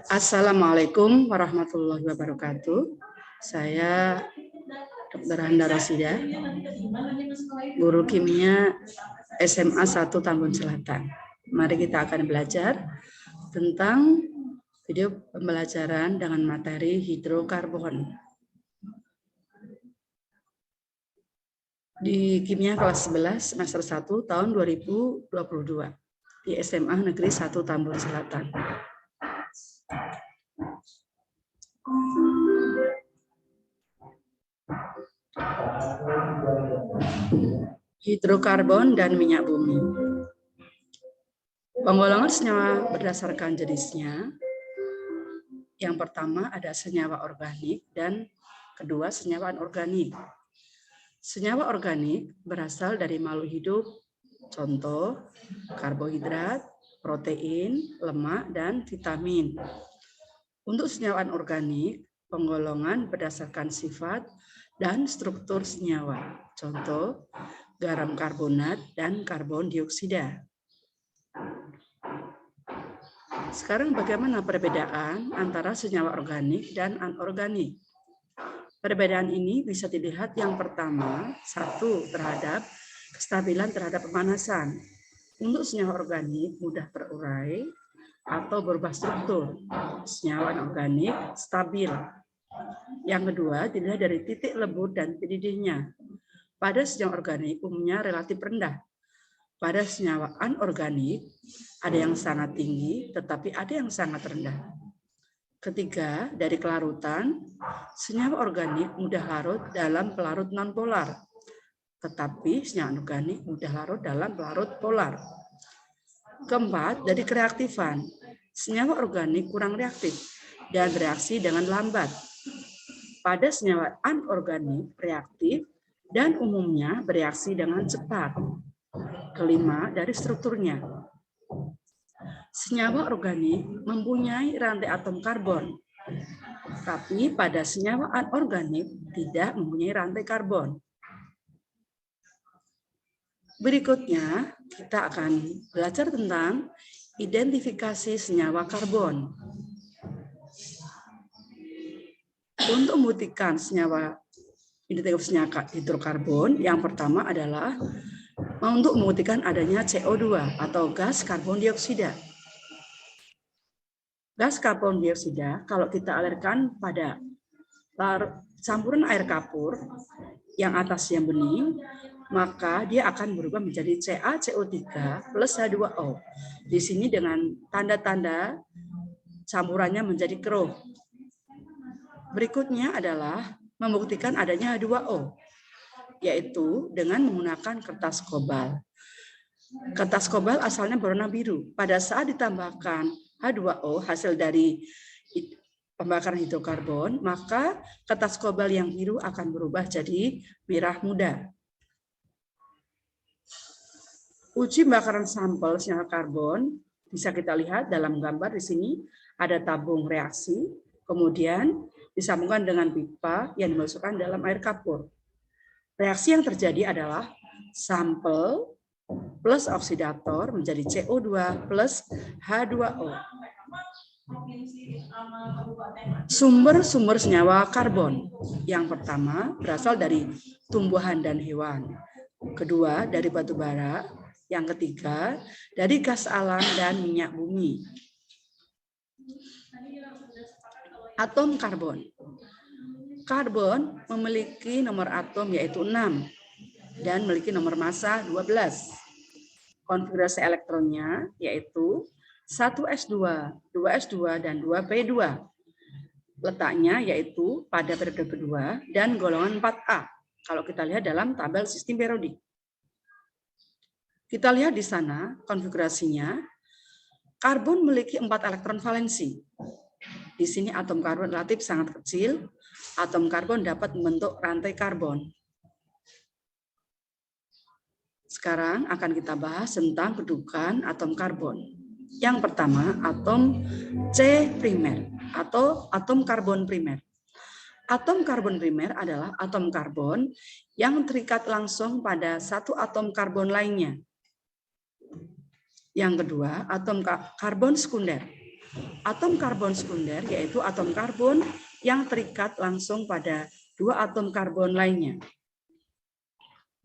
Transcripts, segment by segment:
Assalamualaikum warahmatullahi wabarakatuh. Saya Dr. Handa Rosida, guru kimia SMA 1 Tambun Selatan. Mari kita akan belajar tentang video pembelajaran dengan materi hidrokarbon. Di kimia kelas 11 semester 1 tahun 2022 di SMA Negeri 1 Tambun Selatan. Hidrokarbon dan minyak bumi. Penggolongan senyawa berdasarkan jenisnya. Yang pertama ada senyawa organik dan kedua senyawa anorganik. Senyawa organik berasal dari makhluk hidup, contoh karbohidrat, protein, lemak, dan vitamin. Untuk senyawa anorganik, penggolongan berdasarkan sifat dan struktur senyawa, contoh garam karbonat dan karbon dioksida. Sekarang bagaimana perbedaan antara senyawa organik dan anorganik? Perbedaan ini bisa dilihat yang pertama, satu terhadap kestabilan terhadap pemanasan. Untuk senyawa organik mudah terurai atau berubah struktur. Senyawa anorganik stabil. Yang kedua, dilihat dari titik lebur dan titik didihnya. Pada senyawa organik umumnya relatif rendah. Pada senyawa anorganik ada yang sangat tinggi, tetapi ada yang sangat rendah. Ketiga, dari kelarutan, senyawa organik mudah larut dalam pelarut nonpolar, tetapi senyawa anorganik mudah larut dalam pelarut polar. Keempat, dari kereaktifan, senyawa organik kurang reaktif dan bereaksi dengan lambat. Pada senyawa anorganik reaktif dan umumnya bereaksi dengan cepat. Kelima, dari strukturnya. Senyawa organik mempunyai rantai atom karbon, tapi pada senyawa anorganik tidak mempunyai rantai karbon. Berikutnya, kita akan belajar tentang identifikasi senyawa karbon. Untuk membuktikan senyawa identifikasi senyawa hidrokarbon, yang pertama adalah untuk membuktikan adanya CO2 atau gas karbon dioksida. Gas karbon dioksida kalau kita alirkan pada campuran air kapur yang atasnya bening, maka dia akan berubah menjadi CaCO3 plus H2O. Di sini dengan tanda-tanda campurannya menjadi keruh. Berikutnya adalah membuktikan adanya H2O, yaitu dengan menggunakan kertas kobalt. Kertas kobalt asalnya berwarna biru. Pada saat ditambahkan H2O hasil dari pembakaran hidrokarbon, maka kertas kobalt yang biru akan berubah jadi merah muda. Uji pembakaran sampel senyawa karbon bisa kita lihat dalam gambar di sini ada tabung reaksi, kemudian disambungkan dengan pipa yang dimasukkan dalam air kapur. Reaksi yang terjadi adalah sampel plus oksidator menjadi CO2 plus H2O. Sumber-sumber senyawa karbon. Yang pertama berasal dari tumbuhan dan hewan. Kedua dari batu bara. Yang ketiga dari gas alam dan minyak bumi. Atom karbon. Karbon memiliki nomor atom yaitu 6 dan memiliki nomor massa 12. Konfigurasi elektronnya yaitu 1s2, 2s2, dan 2p2. Letaknya yaitu pada periode kedua dan golongan 4A. Kalau kita lihat dalam tabel sistem periodik. Kita lihat di sana konfigurasinya. Karbon memiliki 4 elektron valensi. Di sini atom karbon relatif sangat kecil. Atom karbon dapat membentuk rantai karbon. Sekarang akan kita bahas tentang kedudukan atom karbon. Yang pertama, atom C primer atau atom karbon primer. Atom karbon primer adalah atom karbon yang terikat langsung pada satu atom karbon lainnya. Yang kedua, atom karbon sekunder. Atom karbon sekunder yaitu atom karbon yang terikat langsung pada 2 atom karbon lainnya.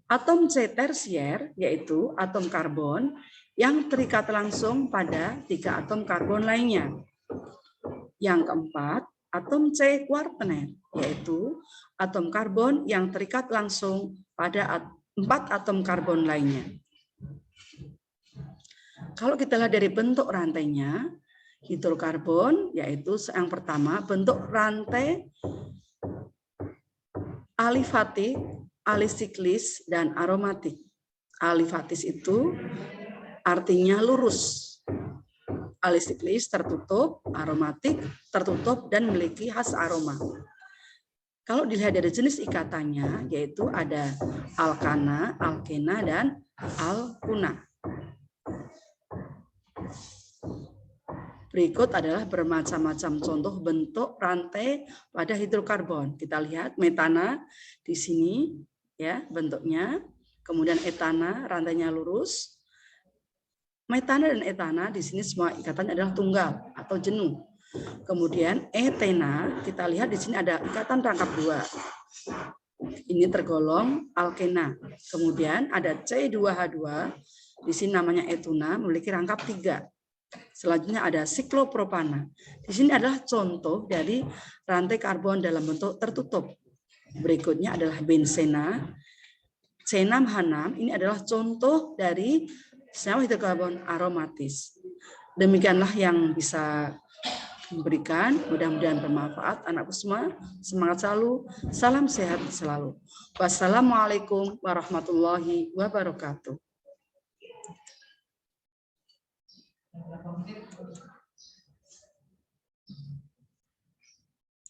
Atom C tersier yaitu atom karbon yang terikat langsung pada 3 atom karbon lainnya. Yang keempat, atom C kuartener yaitu atom karbon yang terikat langsung pada 4 atom karbon lainnya. Kalau kita lihat dari bentuk rantainya, hidrokarbon yaitu yang pertama bentuk rantai alifatik, alisiklis, dan aromatik. Alifatis itu artinya lurus. Alisiklis tertutup, aromatik tertutup dan memiliki khas aroma. Kalau dilihat dari jenis ikatannya, yaitu ada alkana, alkena, dan alkuna. Berikut adalah bermacam-macam contoh bentuk rantai pada hidrokarbon. Kita lihat metana di sini ya bentuknya, kemudian etana rantainya lurus. Metana dan etana di sini semua ikatannya adalah tunggal atau jenuh. Kemudian etena kita lihat di sini ada ikatan rangkap 2. Ini tergolong alkena. Kemudian ada C2H2 di sini namanya etuna memiliki rangkap 3. Selanjutnya ada siklopropana. Di sini adalah contoh dari rantai karbon dalam bentuk tertutup. Berikutnya adalah benzena. C6H6 ini adalah contoh dari senyawa hidrokarbon aromatis. Demikianlah yang bisa memberikan, mudah-mudahan bermanfaat. Anakku semua, semangat selalu, salam sehat selalu. Wassalamualaikum warahmatullahi wabarakatuh.